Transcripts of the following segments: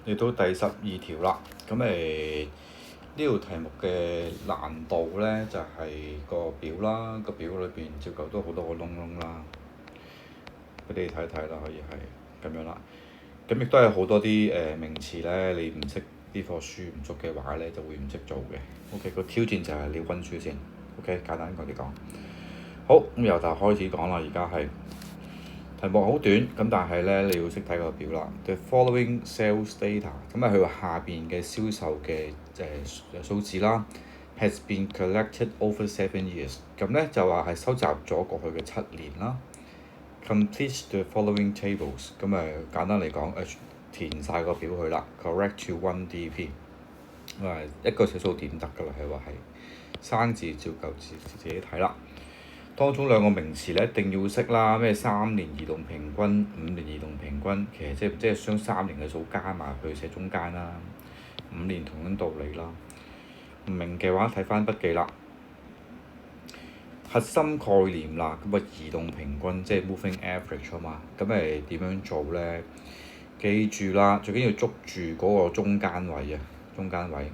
嚟到第12條啦，咁呢條題目嘅難度呢，就係個表啦，個表裏邊照舊都好多個窿窿啦，俾你睇睇啦，可以係咁樣啦。咁亦都係好多啲名詞呢，你唔識呢課書唔熟嘅話呢，就會唔識做嘅。OK，個挑戰就係你温書先。OK，簡單講啲講。好，咁由頭開始講啦，而家係。題目好短，咁但係咧你要識睇個表啦。The following sales data，咁佢話下邊嘅銷售嘅數字啦，has been collected over 7 years。咁咧就話係收集咗過去嘅7年啦。Complete the following tables，咁簡單嚟講填晒個表去啦。Correct to 1 DP，一個小數點得㗎啦，佢話係生字照舊自己睇啦。當中兩個名詞咧一定要識啦，咩3年移動平均、5年移動平均，其實即係將3年嘅數加埋去寫中間啦。5年同樣道理啦。唔明嘅話睇翻筆記啦。核心概念啦，咁移動平均即係 moving average 啊嘛，咁點樣做咧？記住啦，最緊要捉住嗰個中間位啊，中間位。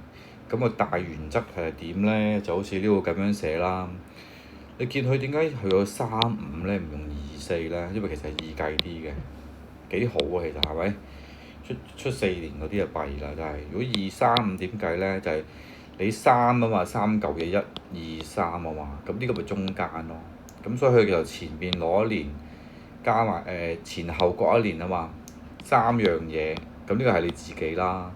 咁大原則係點咧？就好似呢度咁樣寫啦。你見佢點解佢有35咧，唔用24咧？因為其實係易計啲嘅，幾好啊！其實係咪？出4年嗰啲就弊啦，真係。如果235點計咧，就係你3啊嘛，3嚿嘢1、2、3啊嘛，咁呢個咪中間咯。咁所以佢就前邊攞一年加埋前後各一年啊嘛，3樣嘢，咁呢個係你自己啦。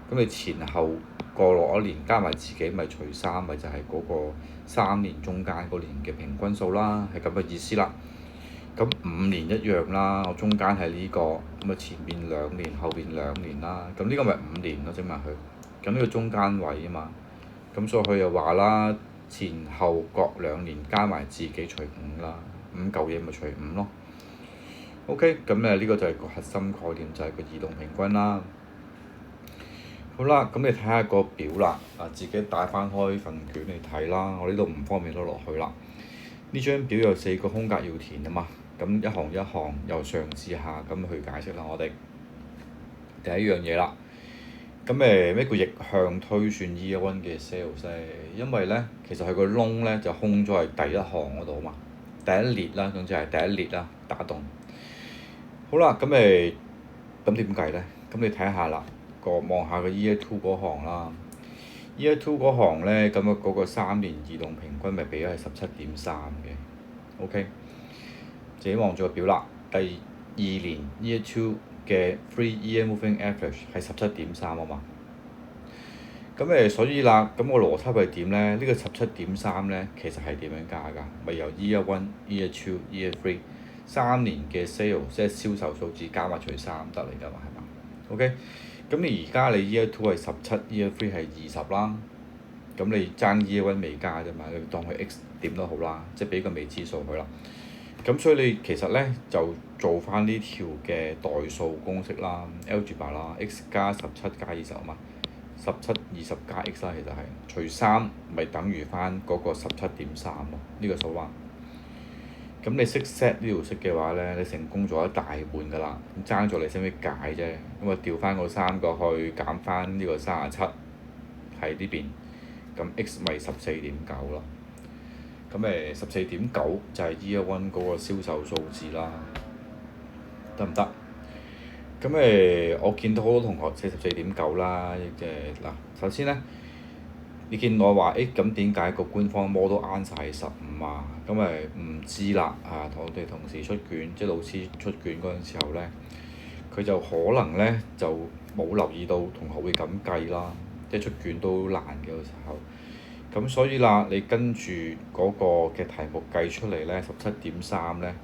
咁你前後過落一年加埋自己咪除3，咪就係嗰個3年中間嗰年嘅平均數啦，係咁嘅意思啦。咁5年一樣啦，我中間係呢個，咁前面2年，後邊2年啦，咁呢個咪5年咯，整埋佢。咁呢個中間位啊嘛，咁所以佢又話啦，前後各2年加埋自己除5啦，5嚿嘢咪除5咯。OK，咁呢個就係個核心概念，就係個移動平均啦。好啦，咁你睇下個表啦，自己帶翻開份卷嚟睇啦。我呢度唔方便攞落去啦。呢張表有4個空格要填啊嘛，咁一行一行由上至下咁去解釋啦。我哋第一樣嘢啦，咁咩叫逆向推算 Year 1嘅 sales 咧？因為咧其實佢個窿咧就空咗喺第一行嗰度啊嘛，第一列啦，總之係第一列啦，打洞。好啦，咁點計咧？咁你睇下啦。望下個 Year 2嗰行啦 ，Year 2嗰行咧，咁嗰個3年移動平均咪俾咗係17.3嘅 ，OK， 自己望住個表啦。第2年 Year 2嘅 3-year moving average 係17.3啊嘛。咁所以啦，咁個邏輯係點咧？呢個17.3咧，其實係點樣加㗎？咪由 Year 1、Year 2、Year 3 3年嘅 sales 即係銷售數字加埋除3得嚟㗎嘛，係嘛 ？OK。咁你而家你 Year 2係17，Year 3係20啦。咁你爭 Year 1未加啫嘛，你當佢 X 點都好啦，即係俾個未知數佢啦。咁所以你其實咧就做翻呢條嘅代數公式啦 ，algebra 啦 ，X 加17加20啊嘛，17、20加 X 啦，其實係除3咪等於翻嗰個17.3咯，呢個數啦。咁你識 set 呢條式嘅話咧，你成功咗一大半㗎啦。咁爭咗你識唔識解啫？咁調翻個3過去，減翻呢個37喺呢邊，咁 x 咪14.9咯。咁14.9就係 Year 1嗰個銷售數字啦，得唔得？咁我見到好多同學寫14.9啦，即係嗱，首先咧。你見我話咁點解個官方 model answer 係15啊？咁唔知啦同我哋同事出卷，即係老師出卷嗰陣時候咧，佢就可能咧就冇留意到同學會咁計啦，即係出卷都難嘅時候。咁所以啦，你跟住嗰個嘅題目計出嚟咧，17.3咧，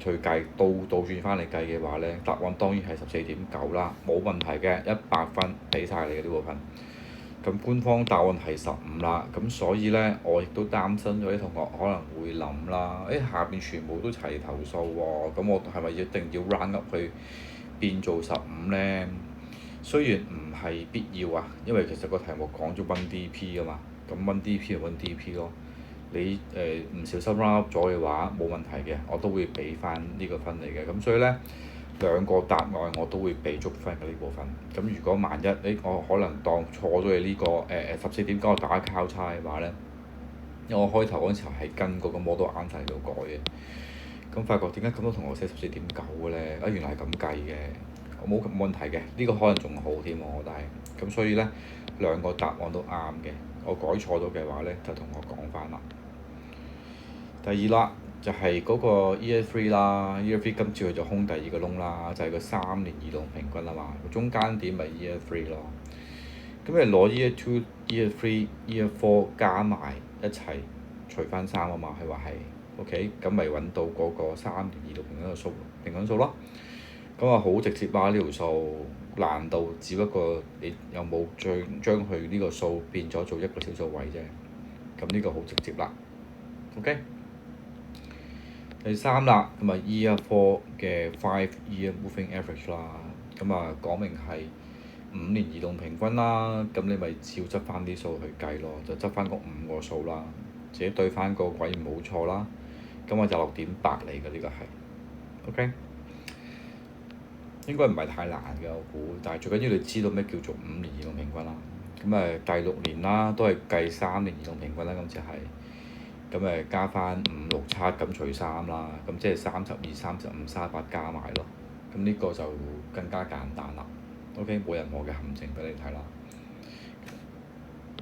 佢計倒轉翻嚟計嘅話咧，答案當然係14.9啦，冇問題嘅，100分俾晒你嘅呢部分。咁官方答案係15啦，咁所以咧，我亦都擔心咗啲同學可能會諗啦，下邊全部都齊頭數喎，咁我係咪一定要 round up 去變做15咧？雖然唔係必要啊，因為其實個題目講咗 1DP 啊嘛，咁 1DP 就 1DP 咯。你唔小心 round up 咗嘅話冇問題嘅，我都會俾翻呢個分嚟嘅。咁所以咧，兩個答案我都會俾足分嘅呢部分。咁如果萬一我可能當錯咗你呢個14.9個打交叉嘅話呢，因為我開頭嗰陣時候係跟嗰個 model answer 嚟到改嘅，咁發覺點解咁多同學寫14.9嘅呢？原來係咁計嘅，我冇問題嘅，呢個可能仲好添我覺得係。咁所以呢，兩個答案都啱嘅，我改錯咗嘅話呢，就同我講翻啦。第二啦，就係嗰個 Year 3啦，Year 3今次佢就空第二個窿啦，就係個3年移動平均啊嘛，中間點咪 Year 3咯。咁你攞 Year 2、Year 3、Year 4加埋一齊除翻3啊嘛，佢話係 OK，咁咪揾到嗰個3年移動平均數咯。咁啊好直接啦，呢條數難度只不過你有冇將佢呢個數變咗做一個小數位啫。咁呢個好直接啦。OK。第三啦，咁啊 Year 4嘅 5-year moving average 啦，咁啊講明係5年移動平均啦，咁你咪照執翻啲數去計咯，就執翻個5個數啦，自己對翻個位唔好錯啦，咁我就6.8嚟嘅呢個係 ，OK， 應該唔係太難嘅我估，但係最緊要你知道咩叫做5年移動平均啦，咁第6年啦都係計3年移動平均啦，今次係。咁加翻5、6、7咁除3啦，咁即係32、35、38加埋咯。咁呢個就更加簡單啦。OK，冇任何嘅陷阱俾你睇啦。